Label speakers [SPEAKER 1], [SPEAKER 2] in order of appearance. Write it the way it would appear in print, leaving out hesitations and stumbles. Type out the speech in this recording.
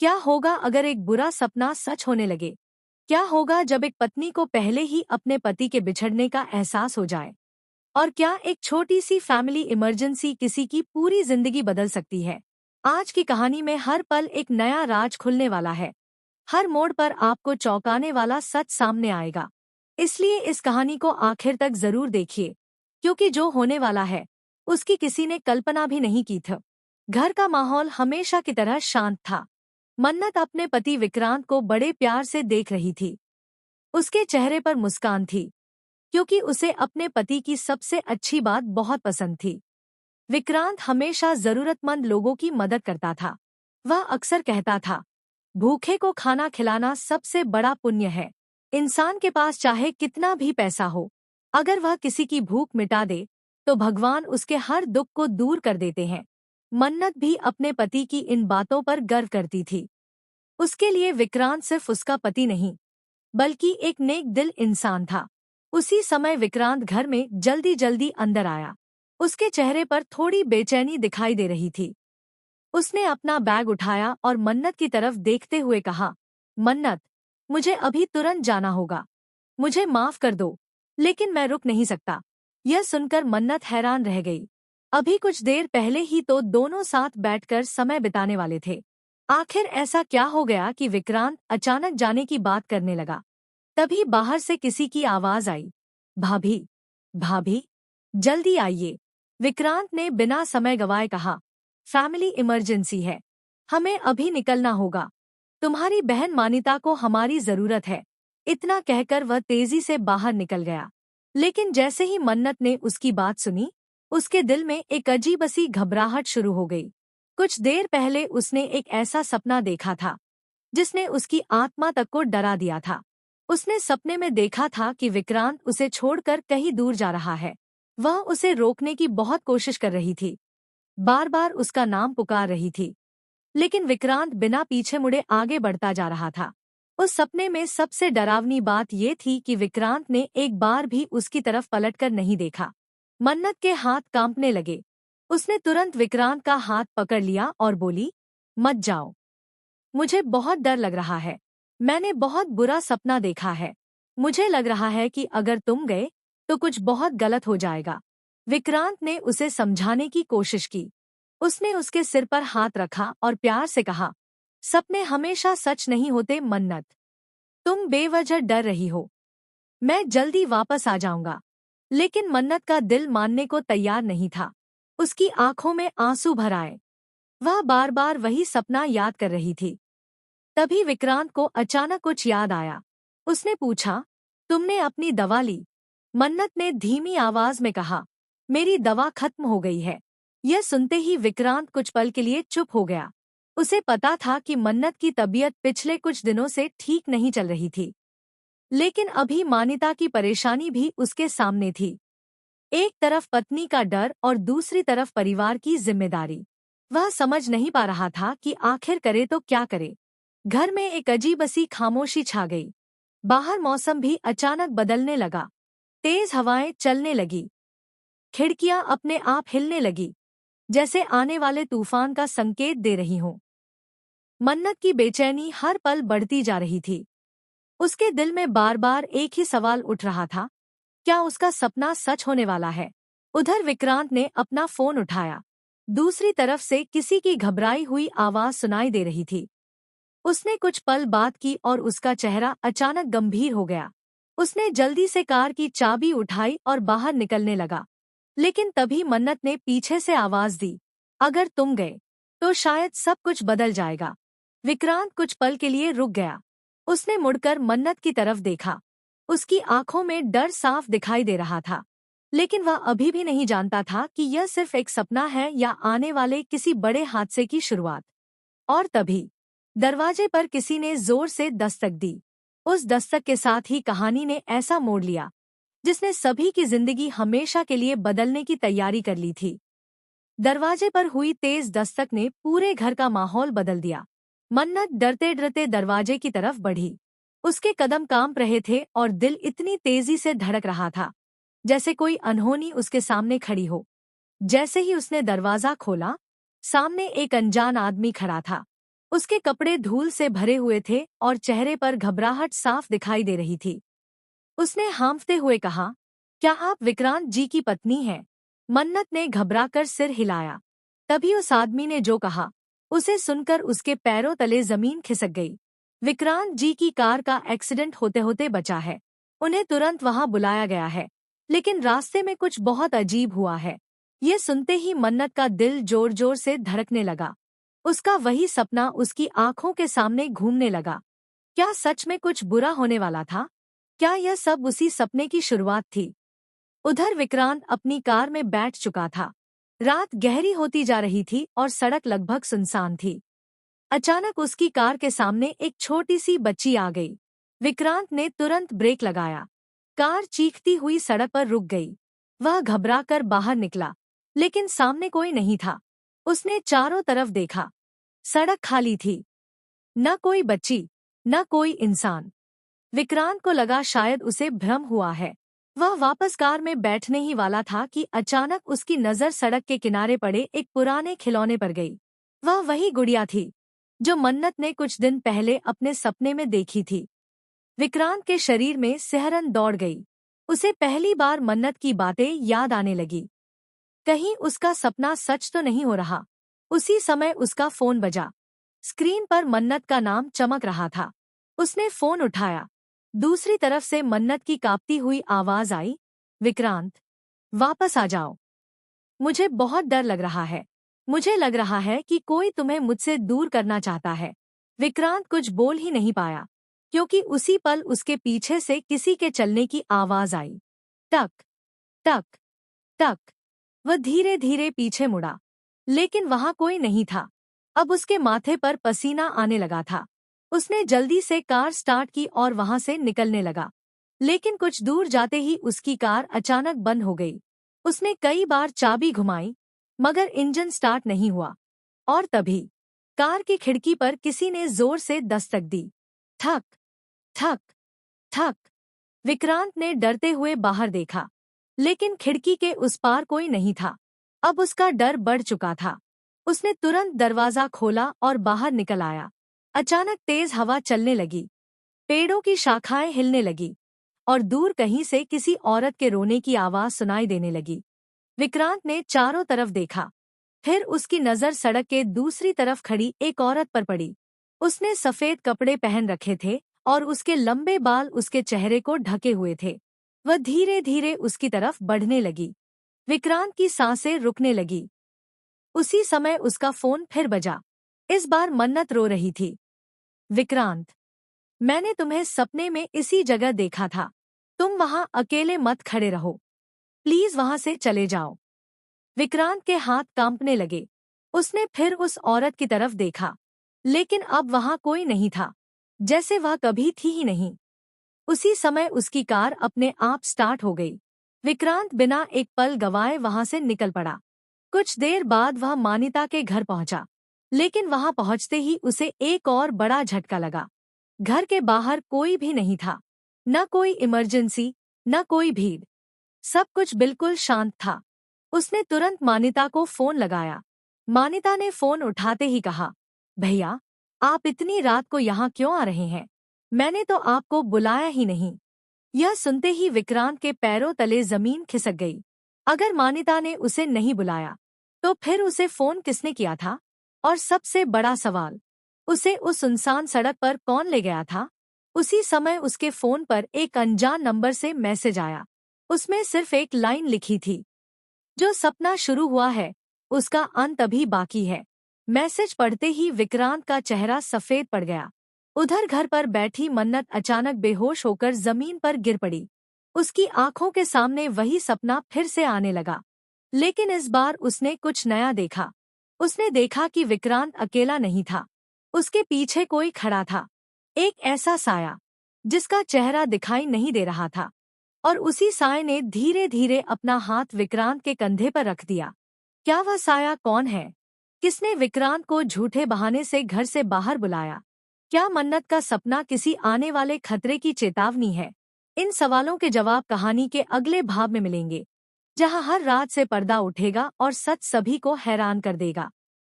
[SPEAKER 1] क्या होगा अगर एक बुरा सपना सच होने लगे? क्या होगा जब एक पत्नी को पहले ही अपने पति के बिछड़ने का एहसास हो जाए? और क्या एक छोटी सी फैमिली इमरजेंसी किसी की पूरी जिंदगी बदल सकती है? आज की कहानी में हर पल एक नया राज खुलने वाला है। हर मोड़ पर आपको चौंकाने वाला सच सामने आएगा। इसलिए इस कहानी को आखिर तक जरूर देखिए, क्योंकि जो होने वाला है उसकी किसी ने कल्पना भी नहीं की थी। घर का माहौल हमेशा की तरह शांत था। मन्नत अपने पति विक्रांत को बड़े प्यार से देख रही थी। उसके चेहरे पर मुस्कान थी, क्योंकि उसे अपने पति की सबसे अच्छी बात बहुत पसंद थी। विक्रांत हमेशा जरूरतमंद लोगों की मदद करता था। वह अक्सर कहता था, भूखे को खाना खिलाना सबसे बड़ा पुण्य है। इंसान के पास चाहे कितना भी पैसा हो, अगर वह किसी की भूख मिटा दे तो भगवान उसके हर दुख को दूर कर देते हैं। मन्नत भी अपने पति की इन बातों पर गर्व करती थी। उसके लिए विक्रांत सिर्फ उसका पति नहीं, बल्कि एक नेक दिल इंसान था। उसी समय विक्रांत घर में जल्दी जल्दी अंदर आया। उसके चेहरे पर थोड़ी बेचैनी दिखाई दे रही थी। उसने अपना बैग उठाया और मन्नत की तरफ देखते हुए कहा, मन्नत, मुझे अभी तुरंत जाना होगा। मुझे माफ कर दो, लेकिन मैं रुक नहीं सकता। यह सुनकर मन्नत हैरान रह गई। अभी कुछ देर पहले ही तो दोनों साथ बैठकर समय बिताने वाले थे। आखिर ऐसा क्या हो गया कि विक्रांत अचानक जाने की बात करने लगा? तभी बाहर से किसी की आवाज आई, भाभी, भाभी, जल्दी आइए। विक्रांत ने बिना समय गवाए कहा, फैमिली इमरजेंसी है, हमें अभी निकलना होगा। तुम्हारी बहन मानिता को हमारी जरूरत है। इतना कहकर वह तेजी से बाहर निकल गया। लेकिन जैसे ही मन्नत ने उसकी बात सुनी, उसके दिल में एक अजीब सी घबराहट शुरू हो गई। कुछ देर पहले उसने एक ऐसा सपना देखा था जिसने उसकी आत्मा तक को डरा दिया था। उसने सपने में देखा था कि विक्रांत उसे छोड़कर कहीं दूर जा रहा है। वह उसे रोकने की बहुत कोशिश कर रही थी, बार बार उसका नाम पुकार रही थी, लेकिन विक्रांत बिना पीछे मुड़े आगे बढ़ता जा रहा था। उस सपने में सबसे डरावनी बात ये थी कि विक्रांत ने एक बार भी उसकी तरफ पलटकर नहीं देखा। मन्नत के हाथ कांपने लगे। उसने तुरंत विक्रांत का हाथ पकड़ लिया और बोली, मत जाओ, मुझे बहुत डर लग रहा है। मैंने बहुत बुरा सपना देखा है। मुझे लग रहा है कि अगर तुम गए तो कुछ बहुत गलत हो जाएगा। विक्रांत ने उसे समझाने की कोशिश की। उसने उसके सिर पर हाथ रखा और प्यार से कहा, सपने हमेशा सच नहीं होते मन्नत। तुम बेवजह डर रही हो। मैं जल्दी वापस आ जाऊंगा। लेकिन मन्नत का दिल मानने को तैयार नहीं था। उसकी आंखों में आंसू भर आए। वह बार बार वही सपना याद कर रही थी। तभी विक्रांत को अचानक कुछ याद आया। उसने पूछा, तुमने अपनी दवा ली? मन्नत ने धीमी आवाज में कहा, मेरी दवा खत्म हो गई है। यह सुनते ही विक्रांत कुछ पल के लिए चुप हो गया। उसे पता था कि मन्नत की तबीयत पिछले कुछ दिनों से ठीक नहीं चल रही थी, लेकिन अभी मानिता की परेशानी भी उसके सामने थी। एक तरफ पत्नी का डर और दूसरी तरफ परिवार की जिम्मेदारी। वह समझ नहीं पा रहा था कि आखिर करे तो क्या करे। घर में एक अजीब सी खामोशी छा गई। बाहर मौसम भी अचानक बदलने लगा। तेज हवाएं चलने लगी। खिड़कियां अपने आप हिलने लगी, जैसे आने वाले तूफान का संकेत दे रही हों। मन्नत की बेचैनी हर पल बढ़ती जा रही थी। उसके दिल में बार बार एक ही सवाल उठ रहा था, क्या उसका सपना सच होने वाला है? उधर विक्रांत ने अपना फोन उठाया। दूसरी तरफ से किसी की घबराई हुई आवाज सुनाई दे रही थी। उसने कुछ पल बात की और उसका चेहरा अचानक गंभीर हो गया। उसने जल्दी से कार की चाबी उठाई और बाहर निकलने लगा। लेकिन तभी मन्नत ने पीछे से आवाज दी, अगर तुम गए तो शायद सब कुछ बदल जाएगा। विक्रांत कुछ पल के लिए रुक गया। उसने मुड़कर मन्नत की तरफ देखा। उसकी आंखों में डर साफ दिखाई दे रहा था, लेकिन वह अभी भी नहीं जानता था कि यह सिर्फ एक सपना है या आने वाले किसी बड़े हादसे की शुरुआत। और तभी दरवाजे पर किसी ने जोर से दस्तक दी। उस दस्तक के साथ ही कहानी ने ऐसा मोड़ लिया जिसने सभी की जिंदगी हमेशा के लिए बदलने की तैयारी कर ली थी। दरवाजे पर हुई तेज दस्तक ने पूरे घर का माहौल बदल दिया। मन्नत डरते डरते दरवाजे की तरफ बढ़ी। उसके कदम कांप रहे थे और दिल इतनी तेजी से धड़क रहा था जैसे कोई अनहोनी उसके सामने खड़ी हो। जैसे ही उसने दरवाजा खोला, सामने एक अनजान आदमी खड़ा था। उसके कपड़े धूल से भरे हुए थे और चेहरे पर घबराहट साफ दिखाई दे रही थी। उसने हांफते हुए कहा, क्या आप विक्रांत जी की पत्नी हैं? मन्नत ने घबराकर सिर हिलाया। तभी उस आदमी ने जो कहा, उसे सुनकर उसके पैरों तले जमीन खिसक गई। विक्रांत जी की कार का एक्सीडेंट होते होते बचा है। उन्हें तुरंत वहां बुलाया गया है, लेकिन रास्ते में कुछ बहुत अजीब हुआ है। ये सुनते ही मन्नत का दिल जोर जोर से धड़कने लगा। उसका वही सपना उसकी आंखों के सामने घूमने लगा। क्या सच में कुछ बुरा होने वाला था? क्या यह सब उसी सपने की शुरुआत थी? उधर विक्रांत अपनी कार में बैठ चुका था। रात गहरी होती जा रही थी और सड़क लगभग सुनसान थी। अचानक उसकी कार के सामने एक छोटी सी बच्ची आ गई। विक्रांत ने तुरंत ब्रेक लगाया। कार चीखती हुई सड़क पर रुक गई। वह घबराकर बाहर निकला, लेकिन सामने कोई नहीं था। उसने चारों तरफ देखा। सड़क खाली थी। न कोई बच्ची, न कोई इंसान। विक्रांत को लगा शायद उसे भ्रम हुआ है। वह वापस कार में बैठने ही वाला था कि अचानक उसकी नजर सड़क के किनारे पड़े एक पुराने खिलौने पर गई। वह वही गुड़िया थी जो मन्नत ने कुछ दिन पहले अपने सपने में देखी थी। विक्रांत के शरीर में सिहरन दौड़ गई। उसे पहली बार मन्नत की बातें याद आने लगी। कहीं उसका सपना सच तो नहीं हो रहा। उसी समय उसका फोन बजा। स्क्रीन पर मन्नत का नाम चमक रहा था। उसने फोन उठाया। दूसरी तरफ से मन्नत की कांपती हुई आवाज आई, विक्रांत, वापस आ जाओ। मुझे बहुत डर लग रहा है। मुझे लग रहा है कि कोई तुम्हें मुझसे दूर करना चाहता है। विक्रांत कुछ बोल ही नहीं पाया, क्योंकि उसी पल उसके पीछे से किसी के चलने की आवाज आई। टक, टक, टक। वह धीरे धीरे पीछे मुड़ा, लेकिन वहां कोई नहीं था। अब उसके माथे पर पसीना आने लगा था। उसने जल्दी से कार स्टार्ट की और वहां से निकलने लगा, लेकिन कुछ दूर जाते ही उसकी कार अचानक बंद हो गई। उसने कई बार चाबी घुमाई, मगर इंजन स्टार्ट नहीं हुआ। और तभी कार की खिड़की पर किसी ने जोर से दस्तक दी। ठक, ठक, ठक। विक्रांत ने डरते हुए बाहर देखा, लेकिन खिड़की के उस पार कोई नहीं था। अब उसका डर बढ़ चुका था। उसने तुरंत दरवाजा खोला और बाहर निकल आया। अचानक तेज हवा चलने लगी। पेड़ों की शाखाएं हिलने लगी और दूर कहीं से किसी औरत के रोने की आवाज सुनाई देने लगी। विक्रांत ने चारों तरफ देखा। फिर उसकी नजर सड़क के दूसरी तरफ खड़ी एक औरत पर पड़ी। उसने सफेद कपड़े पहन रखे थे और उसके लंबे बाल उसके चेहरे को ढके हुए थे। वह धीरे धीरे उसकी तरफ बढ़ने लगी। विक्रांत की सांसें रुकने लगी। उसी समय उसका फोन फिर बजा। इस बार मन्नत रो रही थी। विक्रांत, मैंने तुम्हें सपने में इसी जगह देखा था। तुम वहां अकेले मत खड़े रहो। प्लीज वहां से चले जाओ। विक्रांत के हाथ कांपने लगे। उसने फिर उस औरत की तरफ देखा, लेकिन अब वहां कोई नहीं था, जैसे वह कभी थी ही नहीं। उसी समय उसकी कार अपने आप स्टार्ट हो गई। विक्रांत बिना एक पल गवाए वहां से निकल पड़ा। कुछ देर बाद वह मानिता के घर पहुंचा, लेकिन वहां पहुंचते ही उसे एक और बड़ा झटका लगा। घर के बाहर कोई भी नहीं था। न कोई इमरजेंसी, न कोई भीड़। सब कुछ बिल्कुल शांत था। उसने तुरंत मानिता को फोन लगाया। मानिता ने फोन उठाते ही कहा, भैया, आप इतनी रात को यहाँ क्यों आ रहे हैं? मैंने तो आपको बुलाया ही नहीं। यह सुनते ही विक्रांत के पैरों तले जमीन खिसक गई। अगर मानिता ने उसे नहीं बुलाया, तो फिर उसे फोन किसने किया था? और सबसे बड़ा सवाल, उसे उस सुनसान सड़क पर कौन ले गया था? उसी समय उसके फोन पर एक अनजान नंबर से मैसेज आया। उसमें सिर्फ एक लाइन लिखी थी, जो सपना शुरू हुआ है, उसका अंत अभी बाकी है। मैसेज पढ़ते ही विक्रांत का चेहरा सफेद पड़ गया। उधर घर पर बैठी मन्नत अचानक बेहोश होकर जमीन पर गिर पड़ी। उसकी आंखों के सामने वही सपना फिर से आने लगा, लेकिन इस बार उसने कुछ नया देखा। उसने देखा कि विक्रांत अकेला नहीं था। उसके पीछे कोई खड़ा था, एक ऐसा साया जिसका चेहरा दिखाई नहीं दे रहा था। और उसी साये ने धीरे धीरे अपना हाथ विक्रांत के कंधे पर रख दिया। क्या वह साया कौन है? किसने विक्रांत को झूठे बहाने से घर से बाहर बुलाया? क्या मन्नत का सपना किसी आने वाले खतरे की चेतावनी है? इन सवालों के जवाब कहानी के अगले भाग में मिलेंगे, जहां हर रात से पर्दा उठेगा और सच सभी को हैरान कर देगा।